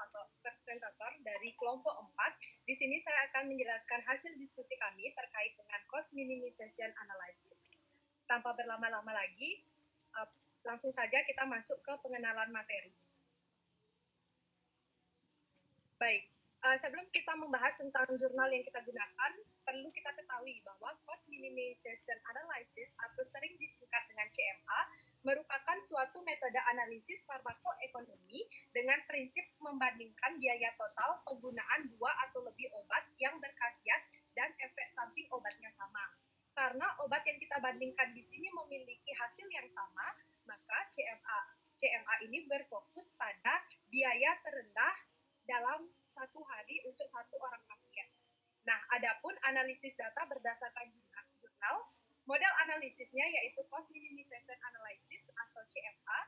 fasilitator dari kelompok 4. Di sini saya akan menjelaskan hasil diskusi kami terkait dengan cost minimization analysis. Tanpa berlama-lama lagi, langsung saja kita masuk ke pengenalan materi. Baik, sebelum kita membahas tentang jurnal yang kita gunakan, perlu kita ketahui bahwa cost minimization analysis atau sering disingkat dengan CMA merupakan suatu metode analisis farmakoekonomi dengan prinsip membandingkan biaya total penggunaan dua atau lebih obat yang berkhasiat dan efek samping obatnya sama. Karena obat yang kita bandingkan di sini memiliki hasil yang sama, maka CMA ini berfokus pada biaya terendah dalam satu hari untuk satu orang pasien. Nah, adapun analisis data berdasarkan jurnal, model analisisnya yaitu cost minimization analysis atau CMA.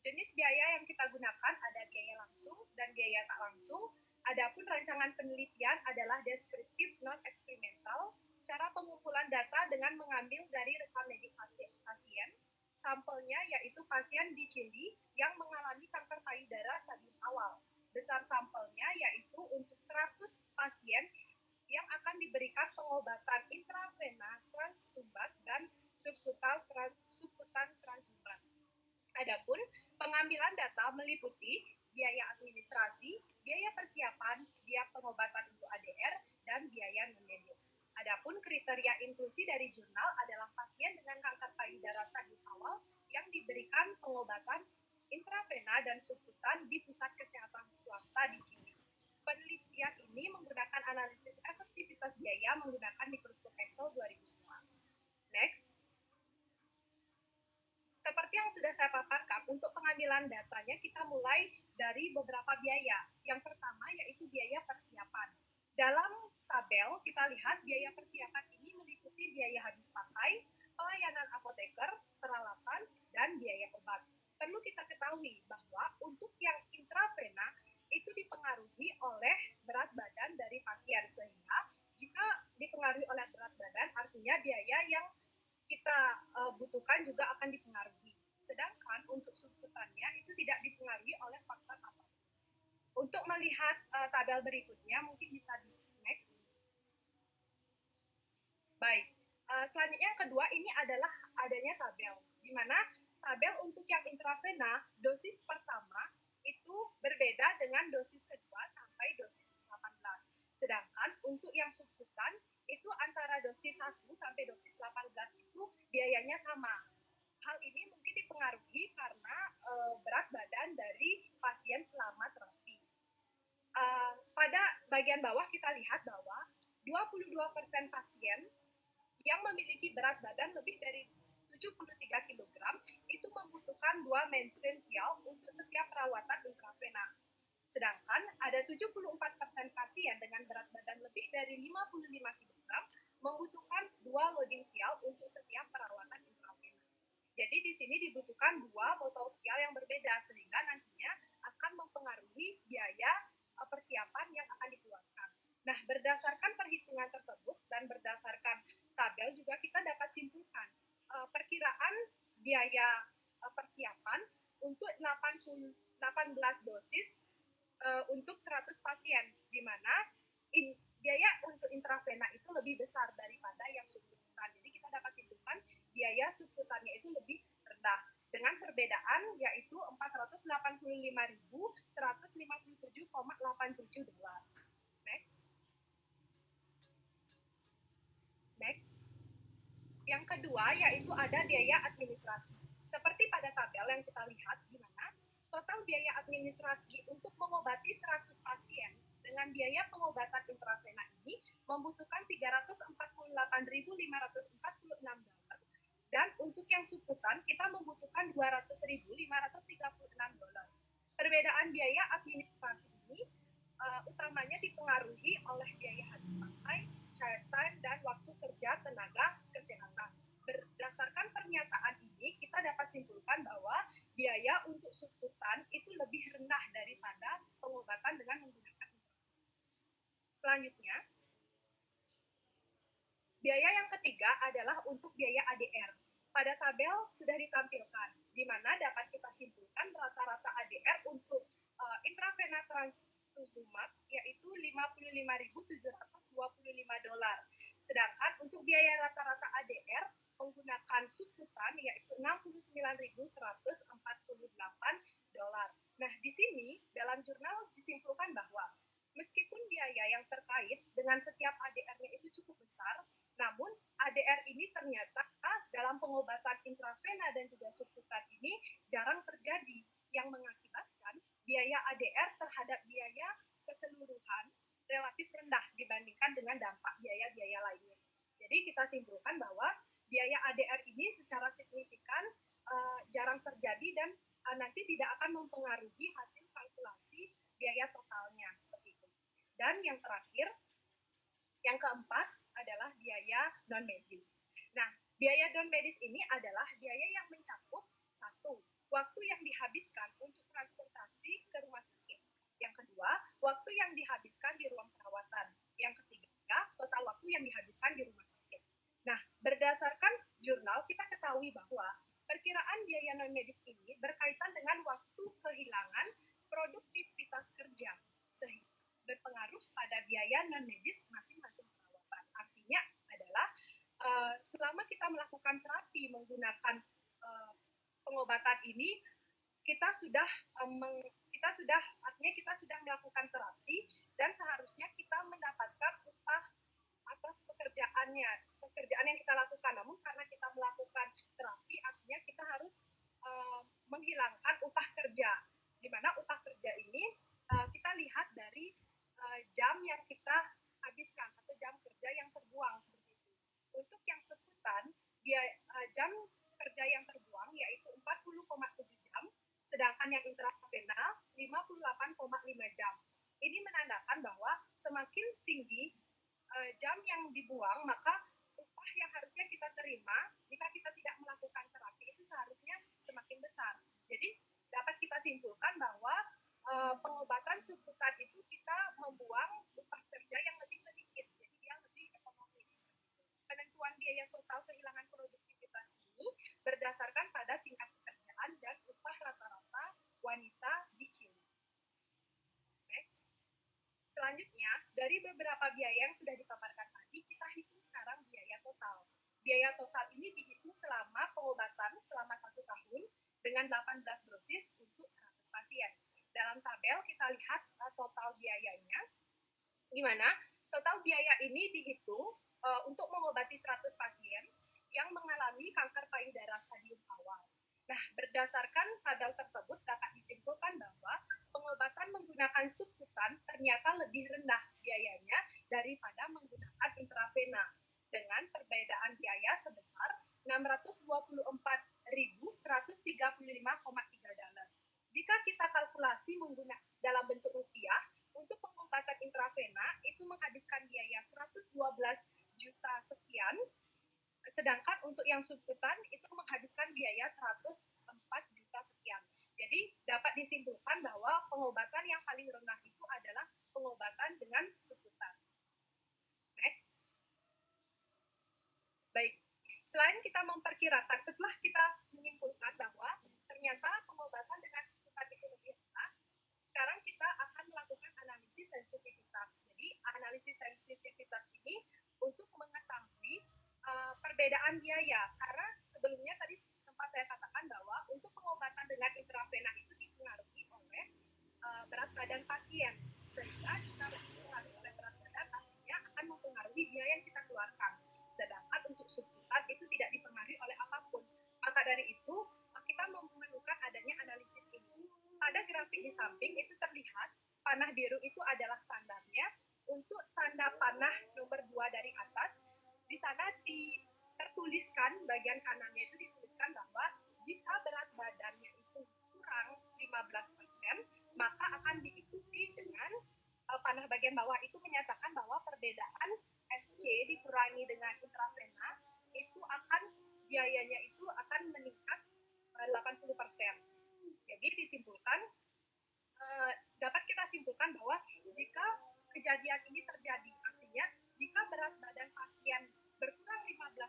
Jenis biaya yang kita gunakan ada biaya langsung dan biaya tak langsung. Adapun rancangan penelitian adalah deskriptif non eksperimental. Cara pengumpulan data dengan mengambil dari rekam medik pasien. Sampelnya yaitu pasien di Chili yang mengalami kanker payudara stadium awal. Besar sampelnya yaitu untuk 100 pasien yang akan diberikan pengobatan intravena transsumbat dan subkutan transsumbat. Adapun pengambilan data meliputi biaya administrasi, biaya persiapan, biaya pengobatan untuk ADR, dan biaya non-medis. Adapun kriteria inklusi dari jurnal adalah pasien dengan kanker payudara stadium awal yang diberikan pengobatan intravena dan subkutan di pusat kesehatan swasta di Chili. Penelitian ini menggunakan analisis efektivitas biaya menggunakan mikroskop Excel 2011. Next. Seperti yang sudah saya paparkan, untuk pengambilan datanya kita mulai dari beberapa biaya. Yang pertama yaitu biaya persiapan. Dalam tabel kita lihat biaya persiapan ini meliputi biaya habis pakai, pelayanan apoteker, peralatan, dan biaya obat. Perlu kita ketahui bahwa untuk yang intravena itu dipengaruhi oleh berat badan dari pasien, sehingga jika dipengaruhi oleh berat badan artinya biaya yang kita butuhkan juga akan dipengaruhi. Sedangkan untuk subkutannya itu tidak dipengaruhi oleh faktor apapun. Untuk melihat tabel berikutnya mungkin bisa di next. Baik, selanjutnya yang kedua ini adalah adanya tabel, di mana tabel untuk yang intravena dosis pertama itu berbeda dengan dosis kedua sampai dosis 18. Sedangkan untuk yang subkutan itu antara dosis 1 sampai dosis 18 itu biayanya sama. Hal ini mungkin dipengaruhi karena berat badan dari pasien selama terapi. Pada bagian bawah kita lihat bahwa 22% pasien yang memiliki berat badan lebih dari 73 kg itu membutuhkan 2 mainstream vial untuk setiap perawatan intravena. Sedangkan ada 74% pasien dengan berat badan lebih dari 55 kg membutuhkan 2 loading vial untuk setiap perawatan intravena. Jadi di sini dibutuhkan 2 botol vial yang berbeda sehingga nantinya akan mempengaruhi biaya persiapan yang akan dikeluarkan. Nah, berdasarkan perhitungan tersebut dan berdasarkan tabel juga kita dapat simpulkan perkiraan biaya persiapan untuk 18 dosis untuk 100 pasien, di mana biaya untuk intravena itu lebih besar daripada yang subkutan. Jadi kita dapat simpulkan biaya subkutannya itu lebih rendah dengan perbedaan yaitu $485.157,87. Next. Yang kedua yaitu ada biaya administrasi. Seperti pada tabel yang kita lihat di mana total biaya administrasi untuk mengobati 100 pasien dengan biaya pengobatan intravena ini membutuhkan $348.546. Dan untuk yang subkutan kita membutuhkan $200.536. Perbedaan biaya administrasi ini utamanya dipengaruhi oleh biaya habis pakai, child time, dan waktu kerja tenaga kesehatan. Berdasarkan pernyataan ini, kita dapat simpulkan bahwa biaya untuk subkutan itu lebih rendah daripada pengobatan dengan menggunakan intravena. Selanjutnya, biaya yang ketiga adalah untuk biaya ADR. Pada tabel sudah ditampilkan, di mana dapat kita simpulkan rata-rata ADR untuk intravena Rituximab yaitu $55.725. Sedangkan untuk biaya rata-rata ADR menggunakan subkutan yaitu $69.148. Nah, di sini dalam jurnal disimpulkan bahwa meskipun biaya yang terkait dengan setiap ADR-nya itu cukup besar, namun ADR ini ternyata dalam pengobatan intravena dan juga subkutan ini jarang terjadi, yang mengakibatkan biaya ADR terhadap biaya keseluruhan relatif rendah dibandingkan dengan dampak biaya-biaya lainnya. Jadi kita simpulkan bahwa biaya ADR ini secara signifikan jarang terjadi dan nanti tidak akan mempengaruhi hasil kalkulasi biaya totalnya seperti itu. Dan yang terakhir, yang keempat adalah biaya non medis. Nah, biaya non medis ini adalah biaya yang mencakup satu, waktu yang dihabiskan untuk transportasi ke rumah sakit. Yang kedua, waktu yang dihabiskan di ruang perawatan. Yang ketiga, total waktu yang dihabiskan di rumah sakit. Nah, berdasarkan jurnal kita ketahui bahwa perkiraan biaya non medis ini berkaitan dengan waktu kehilangan produktivitas kerja, sehingga berpengaruh pada biaya non medis masing-masing perawatan. Artinya adalah selama kita melakukan terapi menggunakan pengobatan ini, kita sudah artinya kita sudah melakukan terapi dan seharusnya kita mendapatkan upah atas pekerjaan yang kita lakukan. Namun karena kita melakukan terapi, artinya kita harus menghilangkan upah kerja, di mana upah kerja ini kita lihat dari jam yang kita habiskan atau jam kerja yang terbuang seperti itu. Untuk yang sebutan, jam kerja yang terbuang yaitu 40,7 jam, sedangkan yang intravena 58,5 jam. Ini menandakan bahwa semakin tinggi jam yang dibuang, maka upah yang harusnya kita terima jika kita tidak melakukan terapi itu seharusnya semakin besar. Jadi dapat kita simpulkan bahwa pengobatan subkutan itu kita membuang upah kerja yang lebih sedikit, jadi dia lebih ekonomis. Penentuan biaya total kehilangan produktivitas ini berdasarkan pada tingkat pekerjaan dan upah rata-rata wanita di Chile. Next. Selanjutnya, dari beberapa biaya yang sudah dipaparkan tadi, kita hitung sekarang biaya total. Biaya total ini dihitung selama pengobatan selama 1 tahun dengan 18 dosis untuk 100 pasien. Dalam tabel kita lihat total biayanya, di mana total biaya ini dihitung untuk mengobati 100 pasien yang mengalami kanker payudara stadium awal. Nah, berdasarkan tabel tersebut dapat disimpulkan bahwa pengobatan menggunakan subkutan ternyata lebih rendah biayanya daripada menggunakan intravena dengan perbedaan biaya sebesar $624.135,3. Jika kita kalkulasi menggunakan dalam bentuk rupiah, untuk pengobatan intravena itu menghabiskan biaya 112 juta sekian, sedangkan untuk yang subkutan itu menghabiskan biaya 104 juta sekian. Jadi dapat disimpulkan bahwa pengobatan yang paling rendah itu adalah pengobatan dengan subkutan. Next. Baik, selain kita memperkirakan, setelah kita menyimpulkan bahwa ternyata pengobatan dengan subkutan itu lebih rendah, sekarang kita akan melakukan analisis sensitivitas. Jadi analisis sensitivitas ini untuk mengetahui perbedaan biaya, karena sebelumnya tadi sempat saya katakan bahwa untuk pengobatan dengan intravena itu dipengaruhi oleh berat badan pasien, sehingga jika dipengaruhi oleh berat badan artinya akan mempengaruhi biaya yang kita keluarkan. Sedangkan untuk subkutan itu tidak dipengaruhi oleh apapun. Maka dari itu kita memerlukan adanya analisis ini. Pada grafik di samping itu terlihat panah biru itu adalah standarnya. Untuk tanda panah nomor 2 dari atas, di sana tertuliskan bagian kanannya itu dituliskan bahwa jika berat badannya itu kurang 15%, maka akan diikuti dengan panah bagian bawah itu menyatakan bahwa perbedaan SC dikurangi dengan intravena itu akan biayanya itu akan meningkat 80%. Jadi disimpulkan dapat kita simpulkan bahwa jika kejadian ini terjadi, artinya jika berat badan pasien berkurang 15%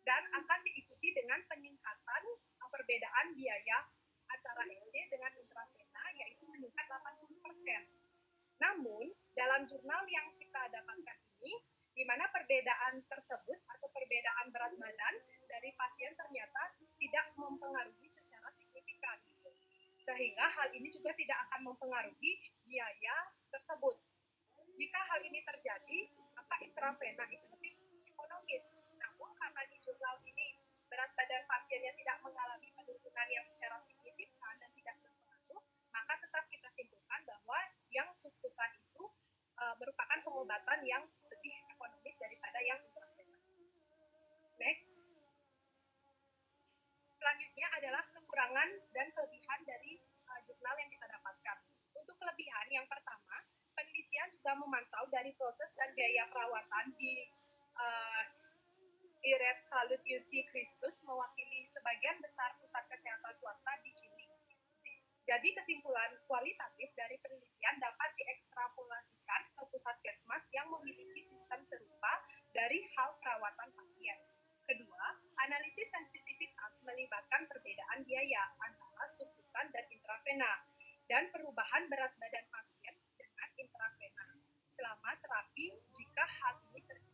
dan akan diikuti dengan peningkatan perbedaan biaya antara SC dengan intravena yaitu meningkat 80%. Namun, dalam jurnal yang kita dapatkan ini, di mana perbedaan tersebut atau perbedaan berat badan dari pasien ternyata tidak mempengaruhi secara signifikan. Sehingga hal ini juga tidak akan mempengaruhi biaya tersebut. Jika hal ini terjadi, maka intravena itu lebih ekonomis. Namun karena di jurnal ini berat badan pasiennya tidak mengalami penurunan yang secara signifikan dan tidak berpengaruh, maka tetap kita simpulkan bahwa yang subkutan itu merupakan pengobatan yang lebih ekonomis daripada yang intravena. Next. Selanjutnya adalah kekurangan dan kelebihan dari jurnal yang kita dapatkan. Untuk kelebihan, yang pertama, penelitian juga memantau dari proses dan biaya perawatan di Red Salute UC Christus mewakili sebagian besar pusat kesehatan swasta di Chile. Jadi kesimpulan kualitatif dari penelitian dapat diekstrapolasikan ke puskesmas yang memiliki sistem serupa dari hal perawatan pasien. Kedua, analisis sensitivitas melibatkan perbedaan biaya antara subkutan dan intravena dan perubahan berat badan pasien dengan intravena selama terapi jika hal ini terjadi.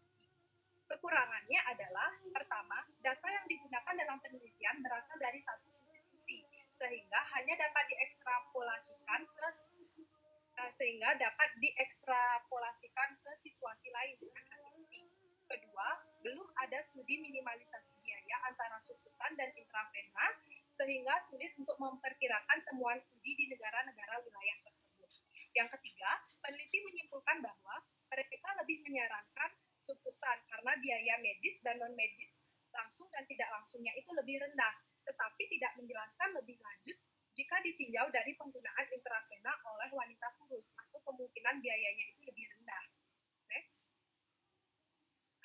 Kekurangannya adalah, pertama, data yang digunakan dalam penelitian berasal dari satu institusi, sehingga hanya dapat diekstrapolasikan ke situasi lain dengan hati-hati. Kedua, belum ada studi minimalisasi biaya antara subkutan dan intravena, sehingga sulit untuk memperkirakan temuan studi di negara-negara wilayah tersebut. Yang ketiga, peneliti menyimpulkan bahwa mereka lebih menyarankan subkutan karena biaya medis dan non-medis langsung dan tidak langsungnya itu lebih rendah, tetapi tidak menjelaskan lebih lanjut jika ditinjau dari penggunaan intravena oleh wanita kurus atau kemungkinan biayanya itu lebih rendah. Next.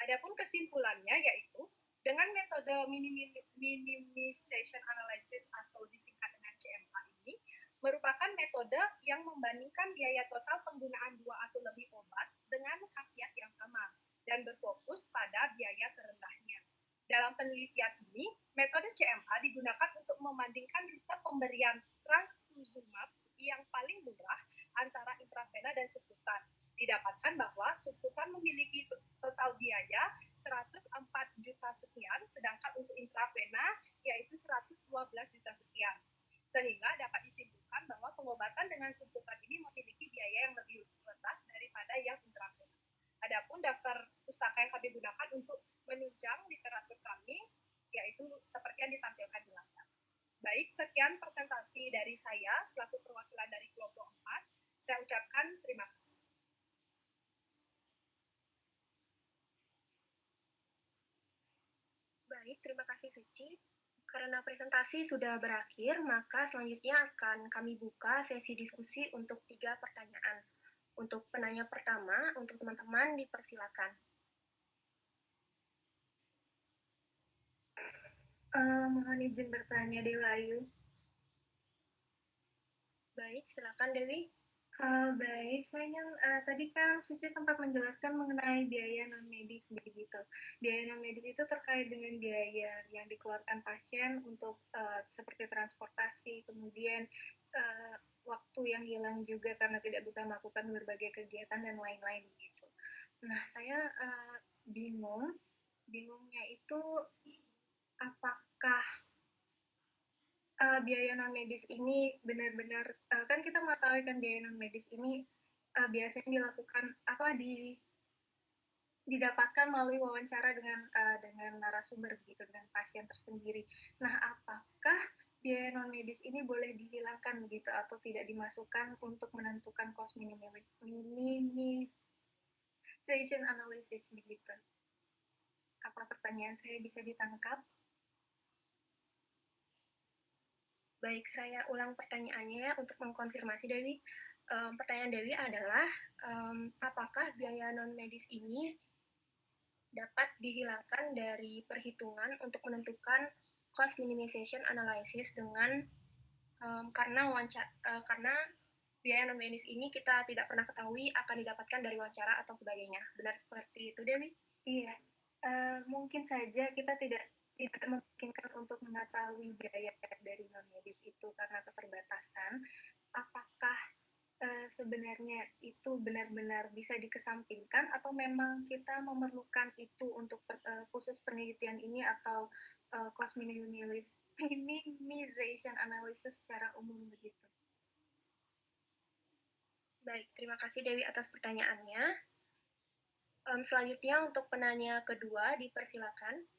Adapun kesimpulannya yaitu dengan metode minimization analysis atau disingkat dengan CMA ini merupakan metode yang membandingkan biaya total penggunaan 2 atau lebih obat dengan khasiat yang sama dan berfokus pada biaya terendahnya. Dalam penelitian ini, metode CMA digunakan untuk membandingkan rute pemberian trastuzumab yang paling murah antara intravena dan subkutan. Didapatkan bahwa subkutan memiliki total biaya 104 juta sekian, sedangkan untuk intravena yaitu 112 juta sekian. Sehingga dapat disimpulkan bahwa pengobatan dengan subkutan ini memiliki biaya yang lebih rendah daripada yang intravena. Adapun daftar pustaka yang kami gunakan untuk menunjang literatur kami yaitu seperti yang ditampilkan di layar. Baik, sekian presentasi dari saya selaku perwakilan dari kelompok 4. Saya ucapkan terima kasih. Baik, terima kasih Suci. Karena presentasi sudah berakhir, maka selanjutnya akan kami buka sesi diskusi untuk 3 pertanyaan. Untuk penanya pertama, untuk teman-teman dipersilakan. Mohon izin bertanya, Dewi Ayu. Baik, silakan Dewi. Baik, saya ingin tadi kan Suci sempat menjelaskan mengenai biaya non-medis begitu. Biaya non-medis itu terkait dengan biaya yang dikeluarkan pasien untuk seperti transportasi, kemudian waktu yang hilang juga karena tidak bisa melakukan berbagai kegiatan dan lain-lain begitu. Nah, saya bingungnya itu apakah biaya non-medis ini benar-benar kan kita mengetahui kan biaya non-medis ini biasanya dilakukan didapatkan melalui wawancara dengan narasumber begitu dengan pasien tersendiri. Nah, apakah biaya non-medis ini boleh dihilangkan begitu atau tidak dimasukkan untuk menentukan cost minimization analysis begitu? Apa pertanyaan saya bisa ditangkap? Baik, saya ulang pertanyaannya untuk mengkonfirmasi Dewi. Pertanyaan Dewi adalah, apakah biaya non-medis ini dapat dihilangkan dari perhitungan untuk menentukan cost minimization analysis dengan karena biaya non-medis ini kita tidak pernah ketahui akan didapatkan dari wawancara atau sebagainya. Benar seperti itu, Dewi? Iya, mungkin saja kita tidak tidak memungkinkan untuk mengetahui biaya dari non medis itu karena keterbatasan, apakah sebenarnya itu benar-benar bisa dikesampingkan atau memang kita memerlukan itu untuk khusus penelitian ini atau cost minimization analysis secara umum begitu? Baik, terima kasih Dewi atas pertanyaannya. Selanjutnya untuk penanya kedua, dipersilakan.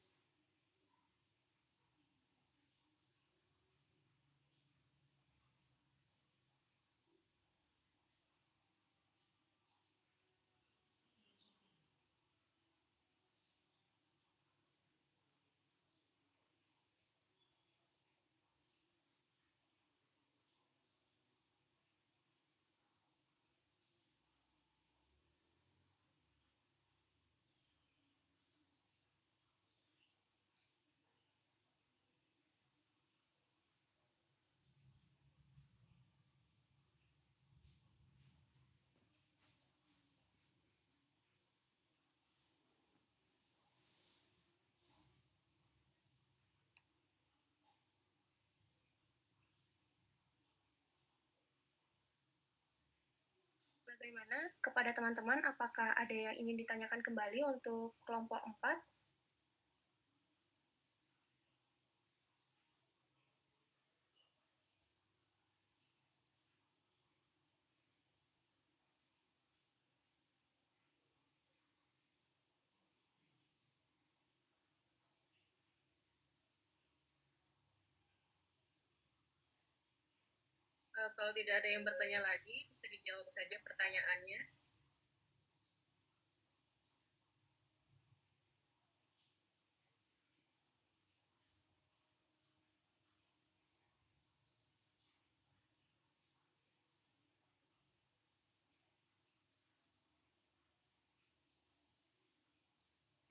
Bagaimana kepada teman-teman, apakah ada yang ingin ditanyakan kembali untuk kelompok 4? Kalau tidak ada yang bertanya lagi, bisa dijawab saja pertanyaannya.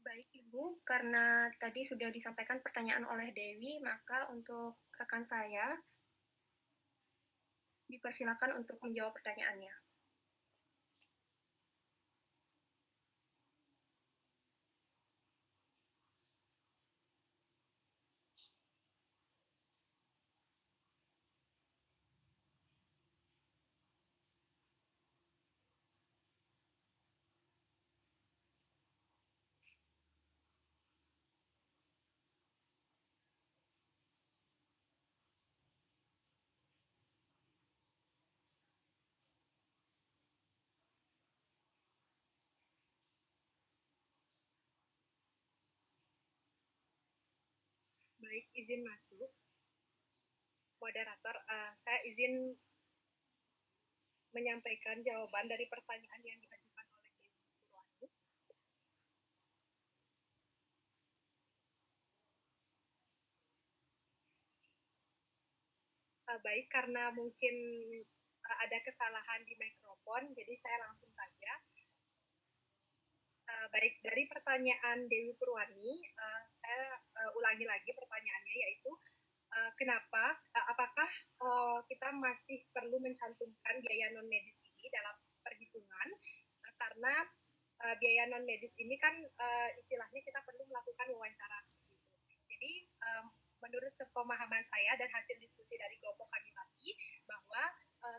Baik Ibu, karena tadi sudah disampaikan pertanyaan oleh Dewi, maka untuk rekan saya dipersilakan untuk menjawab pertanyaannya. Baik, izin masuk. Moderator, saya izin menyampaikan jawaban dari pertanyaan yang diajukan oleh Dewi Purwani. Baik, karena mungkin ada kesalahan di mikrofon, jadi saya langsung saja. Baik, dari pertanyaan Dewi Purwani, saya ulangi lagi pertanyaannya, yaitu kenapa, apakah kita masih perlu mencantumkan biaya non medis ini dalam perhitungan, karena biaya non medis ini kan istilahnya kita perlu melakukan wawancara seperti itu. Jadi menurut sepemahaman saya dan hasil diskusi dari kelompok kami tadi, bahwa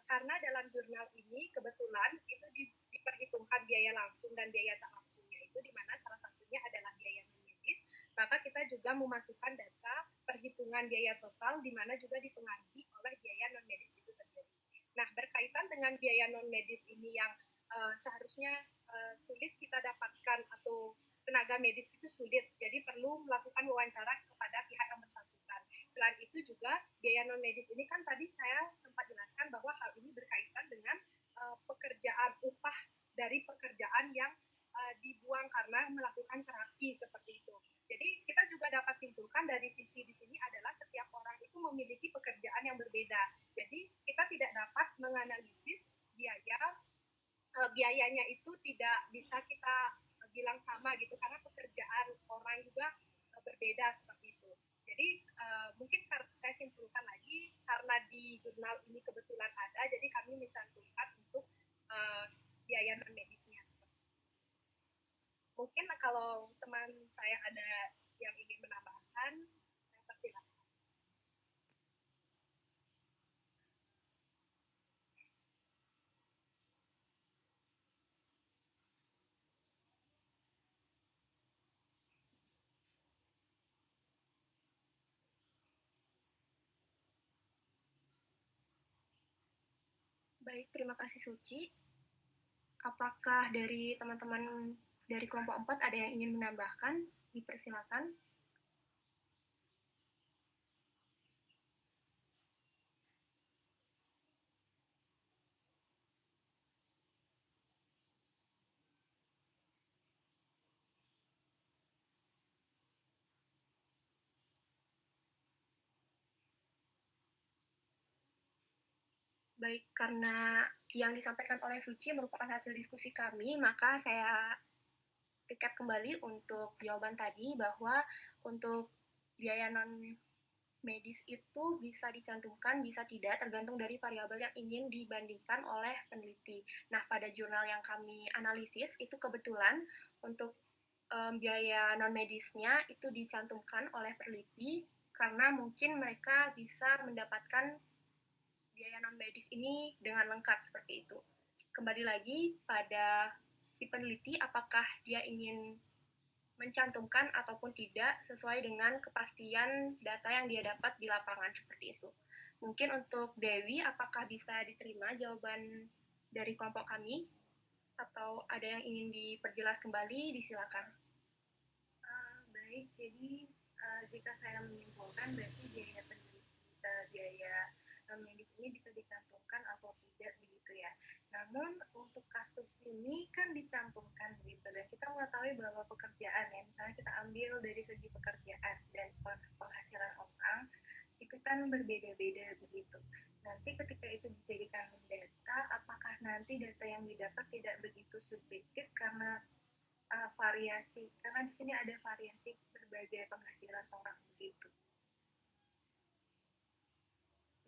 karena dalam jurnal ini kebetulan itu diperhitungkan biaya langsung dan biaya tak langsungnya itu, di mana salah satunya adalah biaya non medis, maka kita juga memasukkan data perhitungan biaya total, di mana juga dipengaruhi oleh biaya non medis itu sendiri. Nah, berkaitan dengan biaya non medis ini yang seharusnya sulit kita dapatkan, atau tenaga medis itu sulit, jadi perlu melakukan wawancara kepada pihak yang bersangkutan. Selain itu juga biaya non medis ini kan tadi saya sempat jelaskan bahwa hal ini berkaitan dengan pekerjaan, upah dari pekerjaan yang dibuang karena melakukan terapi seperti itu. Jadi kita juga dapat simpulkan dari sisi di sini adalah setiap orang itu memiliki pekerjaan yang berbeda. Jadi kita tidak dapat menganalisis biayanya itu tidak bisa kita bilang sama gitu, karena pekerjaan orang juga berbeda seperti itu. Jadi mungkin saya simpulkan lagi, karena di jurnal ini kebetulan ada, jadi kami mencantumkan untuk biaya non medisnya. Mungkin kalau teman saya ada yang ingin menambahkan, Baik, terima kasih Suci. Apakah dari teman-teman dari kelompok 4 ada yang ingin menambahkan? Dipersilakan. Baik, karena yang disampaikan oleh Suci merupakan hasil diskusi kami, maka saya recap kembali untuk jawaban tadi bahwa untuk biaya non medis itu bisa dicantumkan, bisa tidak, tergantung dari variabel yang ingin dibandingkan oleh peneliti. Nah, pada jurnal yang kami analisis, itu kebetulan untuk biaya non-medisnya itu dicantumkan oleh peneliti, karena mungkin mereka bisa mendapatkan biaya non-medis ini dengan lengkap seperti itu. Kembali lagi pada si peneliti, apakah dia ingin mencantumkan ataupun tidak sesuai dengan kepastian data yang dia dapat di lapangan seperti itu. Mungkin untuk Dewi, apakah bisa diterima jawaban dari kelompok kami? Atau ada yang ingin diperjelas kembali? Disilakan. Baik, jadi jika saya menyimpulkan berarti biaya biaya non medis ini bisa dicantumkan atau tidak begitu ya. Namun untuk kasus ini kan dicantumkan begitu dan kita mengetahui bahwa pekerjaan ya misalnya kita ambil dari segi pekerjaan dan penghasilan orang itu kan berbeda-beda begitu. Nanti ketika itu dijadikan data, apakah nanti data yang didapat tidak begitu subjektif karena variasi karena di sini ada variasi berbagai penghasilan orang begitu.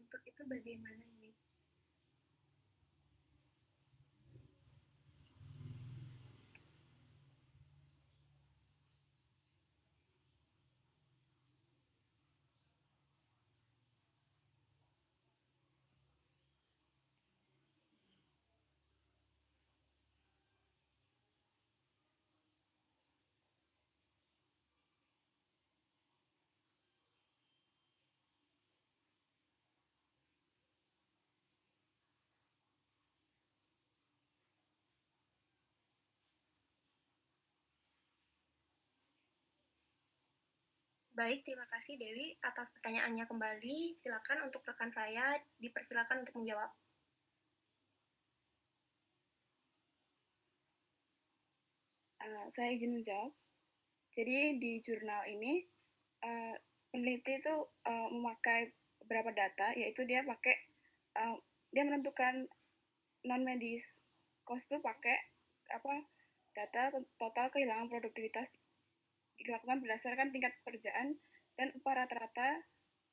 Untuk itu bagaimana ini? Baik, terima kasih Dewi atas pertanyaannya kembali. Silakan untuk rekan saya, dipersilakan untuk menjawab. Saya izin menjawab. Jadi di jurnal ini peneliti itu memakai beberapa data, yaitu dia pakai dia menentukan non medis cost itu pakai data total kehilangan produktivitas dilakukan berdasarkan tingkat pekerjaan dan upah rata-rata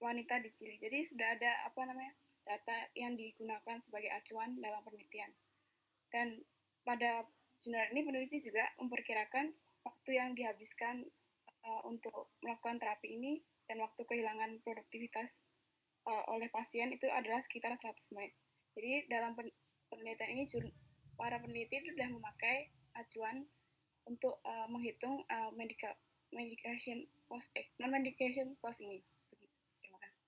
wanita di Chili. Jadi sudah ada data yang digunakan sebagai acuan dalam penelitian. Dan pada jurnal ini peneliti juga memperkirakan waktu yang dihabiskan untuk melakukan terapi ini dan waktu kehilangan produktivitas oleh pasien itu adalah sekitar 100 menit. Jadi dalam penelitian ini para peneliti sudah memakai acuan untuk menghitung medication cost non medication cost ini. Begitu. Terima kasih.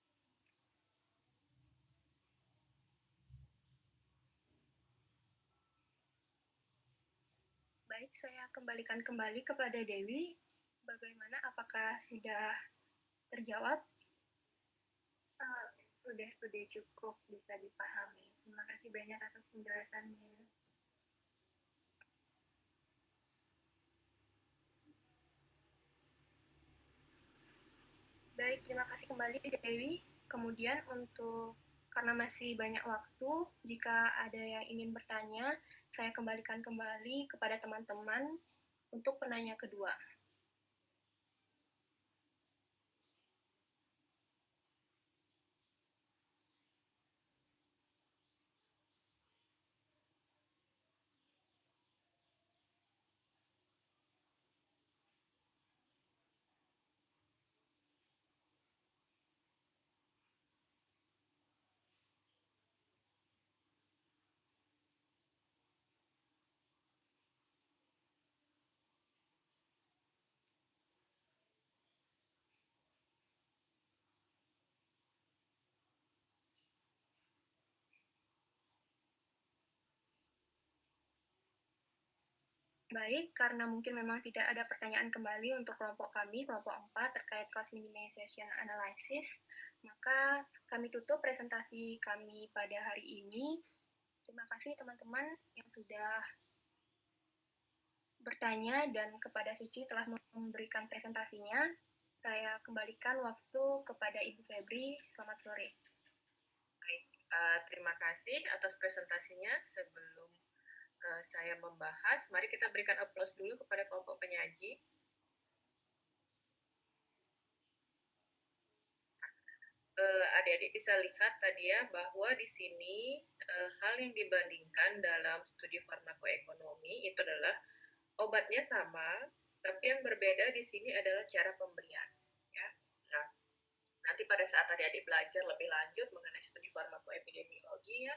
Baik, saya kembalikan kembali kepada Dewi. Bagaimana? Apakah sudah terjawab? Udah cukup bisa dipahami. Terima kasih banyak atas penjelasannya. Baik, terima kasih kembali Dewi. Kemudian karena masih banyak waktu, jika ada yang ingin bertanya, saya kembalikan kembali kepada teman-teman untuk penanya kedua. Baik, karena mungkin memang tidak ada pertanyaan kembali untuk kelompok kami, kelompok 4, terkait cost minimization analysis, maka kami tutup presentasi kami pada hari ini. Terima kasih teman-teman yang sudah bertanya dan kepada Suci telah memberikan presentasinya. Saya kembalikan waktu kepada Ibu Febri. Selamat sore. Baik, terima kasih atas presentasinya. Sebelum saya membahas, mari kita berikan aplaus dulu kepada kelompok penyaji. Adik-adik bisa lihat tadi ya bahwa di sini hal yang dibandingkan dalam studi farmakoekonomi itu adalah obatnya sama, tapi yang berbeda di sini adalah cara pemberian. Ya. Nah, nanti pada saat adik-adik belajar lebih lanjut mengenai studi farmakoepidemiologi ya,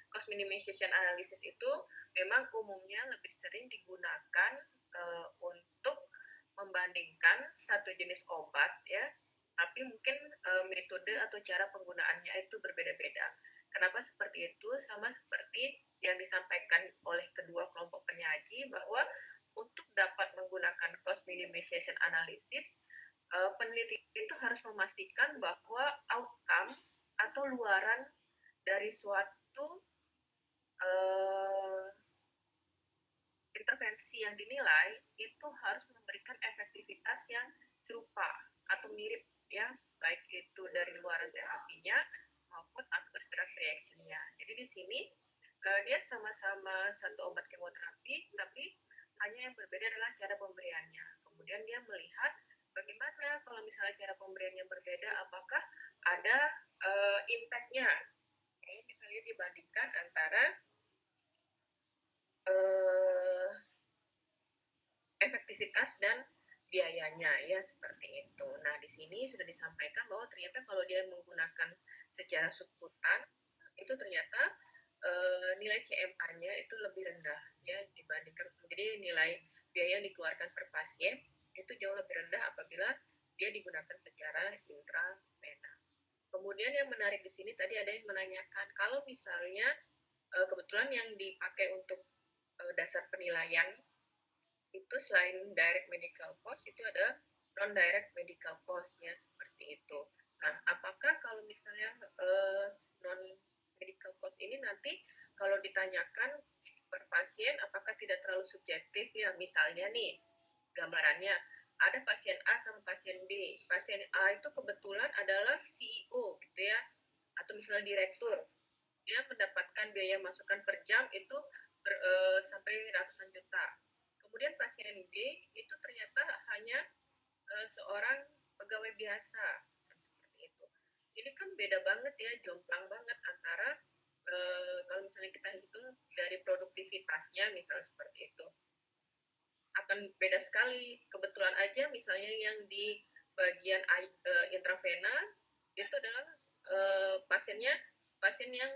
cost minimization analysis itu memang umumnya lebih sering digunakan untuk membandingkan satu jenis obat ya, tapi mungkin metode atau cara penggunaannya itu berbeda-beda. Kenapa seperti itu? Sama seperti yang disampaikan oleh kedua kelompok penyaji bahwa untuk dapat menggunakan cost minimization analysis, peneliti itu harus memastikan bahwa outcome atau luaran dari suatu intervensi yang dinilai itu harus memberikan efektivitas yang serupa atau mirip ya, baik itu dari luaran terapinya maupun adverse drug reaction-nya. Jadi di sini dia sama-sama satu obat kemoterapi, tapi hanya yang berbeda adalah cara pemberiannya. Kemudian dia melihat bagaimana kalau misalnya cara pemberiannya berbeda, apakah ada impact-nya. Kalau misalnya dibandingkan antara efektivitas dan biayanya ya, seperti itu. Nah, di sini sudah disampaikan bahwa ternyata kalau dia menggunakan secara subkutan itu ternyata nilai CMA-nya itu lebih rendah ya dibandingkan, jadi nilai biaya yang dikeluarkan per pasien itu jauh lebih rendah apabila dia digunakan secara intravena. Kemudian yang menarik di sini tadi ada yang menanyakan kalau misalnya kebetulan yang dipakai untuk dasar penilaian itu selain direct medical cost itu ada non direct medical cost ya, seperti itu. Nah, apakah kalau misalnya non medical cost ini nanti kalau ditanyakan per pasien apakah tidak terlalu subjektif ya, misalnya nih gambarannya ada pasien A sama pasien B. Pasien A itu kebetulan adalah CEO gitu ya, atau misalnya direktur. Dia mendapatkan biaya masukan per jam itu sampai ratusan juta. Kemudian pasien B itu ternyata hanya seorang pegawai biasa, seperti itu. Ini kan beda banget ya, jomplang banget antara kalau misalnya kita hitung dari produktivitasnya, misalnya seperti itu, akan beda sekali. Kebetulan aja misalnya yang di bagian intravena itu adalah pasien yang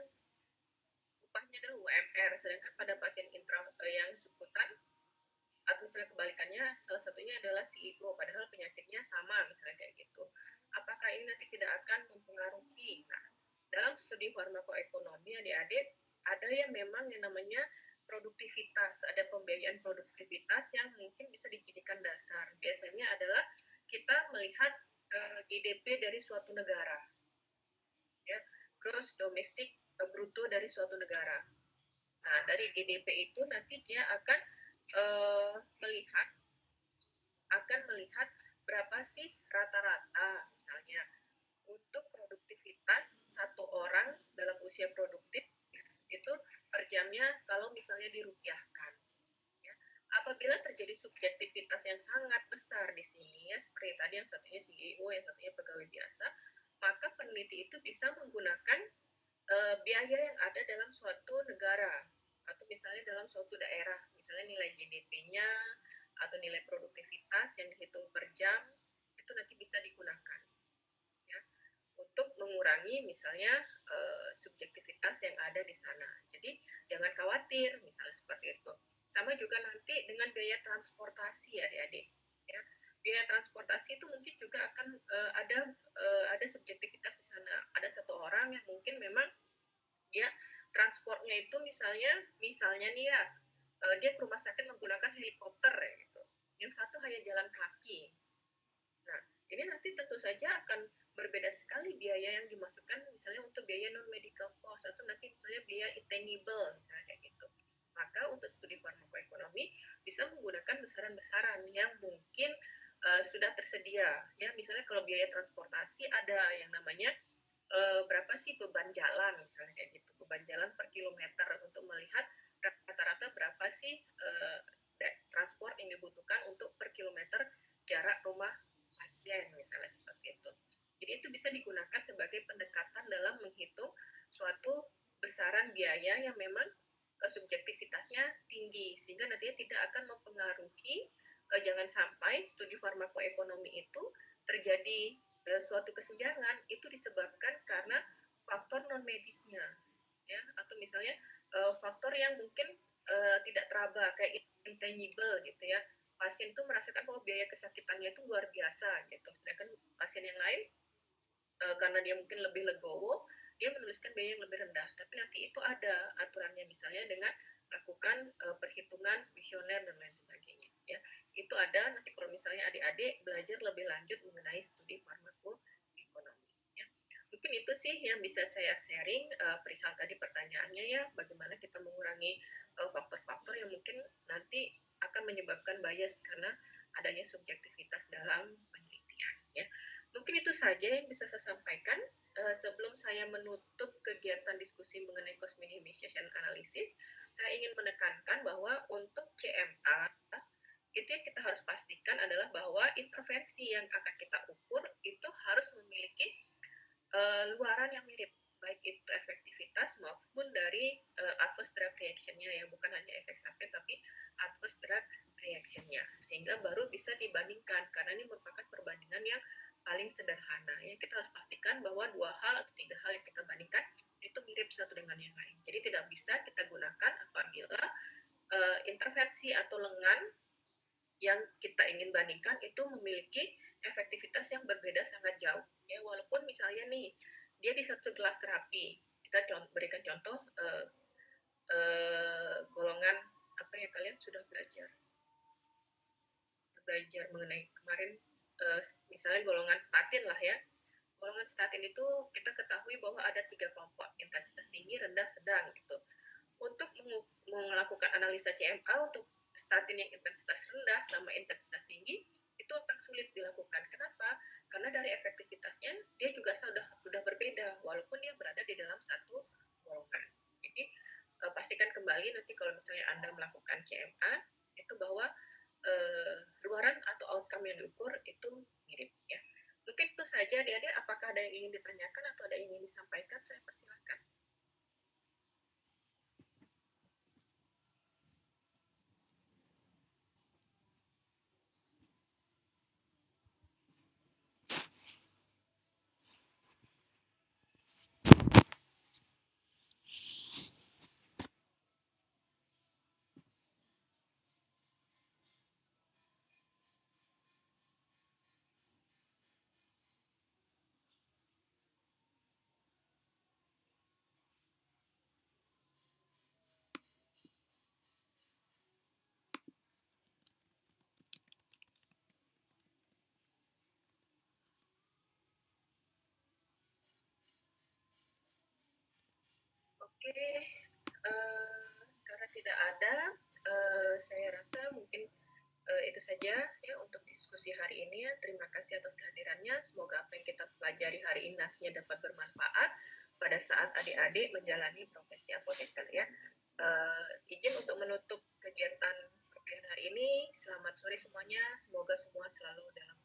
upahnya adalah UMR, sedangkan pada pasien yang subkutan atau misalnya kebalikannya salah satunya adalah CEO padahal penyakitnya sama, misalnya kayak gitu. Apakah ini nanti tidak akan mempengaruhi? Nah, dalam studi farmakoekonomi adik-adik ada yang memang yang namanya produktivitas, ada pembiayaan produktivitas yang mungkin bisa dijadikan dasar. Biasanya adalah kita melihat GDP dari suatu negara, ya, gross domestic bruto dari suatu negara. Nah, dari GDP itu nanti dia akan melihat berapa sih rata-rata misalnya untuk produktivitas satu orang dalam usia produktif itu per jamnya kalau misalnya dirupiahkan. Ya. Apabila terjadi subjektivitas yang sangat besar di sini ya, seperti tadi yang satunya CEO, yang satunya pegawai biasa, maka peneliti itu bisa menggunakan biaya yang ada dalam suatu negara atau misalnya dalam suatu daerah, misalnya nilai GDP-nya atau nilai produktivitas yang dihitung per jam itu nanti bisa digunakan ya untuk mengurangi misalnya subjektivitas yang ada di sana. Jadi jangan khawatir misalnya seperti itu. Sama juga nanti dengan biaya transportasi adik-adik ya. Biaya transportasi itu mungkin juga akan ada subjektivitas di sana. Ada satu orang yang mungkin memang dia transportnya itu misalnya nih ya dia ke rumah sakit menggunakan helikopter ya gitu. Yang satu hanya jalan kaki. Nah, ini nanti tentu saja akan berbeda sekali biaya yang dimasukkan misalnya untuk biaya non-medical cost atau nanti misalnya biaya intangible misalnya kayak gitu. Maka untuk studi farmakoekonomi bisa menggunakan besaran-besaran yang mungkin sudah tersedia ya. Misalnya kalau biaya transportasi ada yang namanya berapa sih beban jalan misalnya kayak gitu, beban jalan per kilometer untuk melihat rata-rata berapa sih transport yang dibutuhkan untuk per kilometer jarak rumah pasien misalnya seperti itu. Jadi itu bisa digunakan sebagai pendekatan dalam menghitung suatu besaran biaya yang memang subjektivitasnya tinggi sehingga nantinya tidak akan mempengaruhi jangan sampai studi farmakoekonomi itu terjadi suatu kesenjangan itu disebabkan karena faktor non medisnya ya atau misalnya faktor yang mungkin tidak teraba kayak intangible gitu ya, pasien itu merasakan bahwa biaya kesakitannya itu luar biasa gitu, sedangkan pasien yang lain karena dia mungkin lebih legowo dia menuliskan biaya yang lebih rendah, tapi nanti itu ada aturannya misalnya dengan melakukan perhitungan kuesioner dan lain sebagainya ya. Itu ada nanti kalau misalnya adik-adik belajar lebih lanjut mengenai studi farmakoekonomi ya. Mungkin itu sih yang bisa saya sharing perihal tadi pertanyaannya ya, bagaimana kita mengurangi faktor-faktor yang mungkin nanti akan menyebabkan bias karena adanya subjektivitas dalam penelitian ya. Mungkin itu saja yang bisa saya sampaikan. Sebelum saya menutup kegiatan diskusi mengenai cost minimization analysis, saya ingin menekankan bahwa untuk CMA itu yang kita harus pastikan adalah bahwa intervensi yang akan kita ukur itu harus memiliki luaran yang mirip, baik itu efektivitas maupun dari adverse drug reaction-nya ya, bukan hanya efek samping tapi adverse drug reaction-nya, sehingga baru bisa dibandingkan karena ini merupakan perbandingan yang paling sederhana ya. Kita harus pastikan bahwa 2 hal atau 3 hal yang kita bandingkan itu mirip satu dengan yang lain. Jadi tidak bisa kita gunakan apabila intervensi atau lengan yang kita ingin bandingkan itu memiliki efektivitas yang berbeda sangat jauh ya. Walaupun misalnya nih dia di satu kelas terapi, kita berikan contoh golongan apa ya, kalian sudah belajar mengenai kemarin misalnya golongan statin lah ya. Golongan statin itu kita ketahui bahwa ada 3 kelompok, intensitas tinggi, rendah, sedang gitu. Untuk melakukan analisa CMA untuk statin yang intensitas rendah sama intensitas tinggi itu akan sulit dilakukan. Kenapa? Karena dari efektivitasnya dia juga sudah berbeda walaupun dia berada di dalam satu golongan. Jadi pastikan kembali nanti kalau misalnya Anda melakukan CMA itu bahwa luaran atau outcome yang diukur itu mirip ya. Mungkin itu saja adik-adik, apakah ada yang ingin ditanyakan atau ada yang ingin disampaikan? Saya persilakan. Oke, karena tidak ada, saya rasa mungkin itu saja ya untuk diskusi hari ini ya. Terima kasih atas kehadirannya. Semoga apa yang kita pelajari hari ini nantinya dapat bermanfaat pada saat adik-adik menjalani profesi apoteker ya. Izin untuk menutup kegiatan perkuliahan hari ini. Selamat sore semuanya. Semoga semua selalu dalam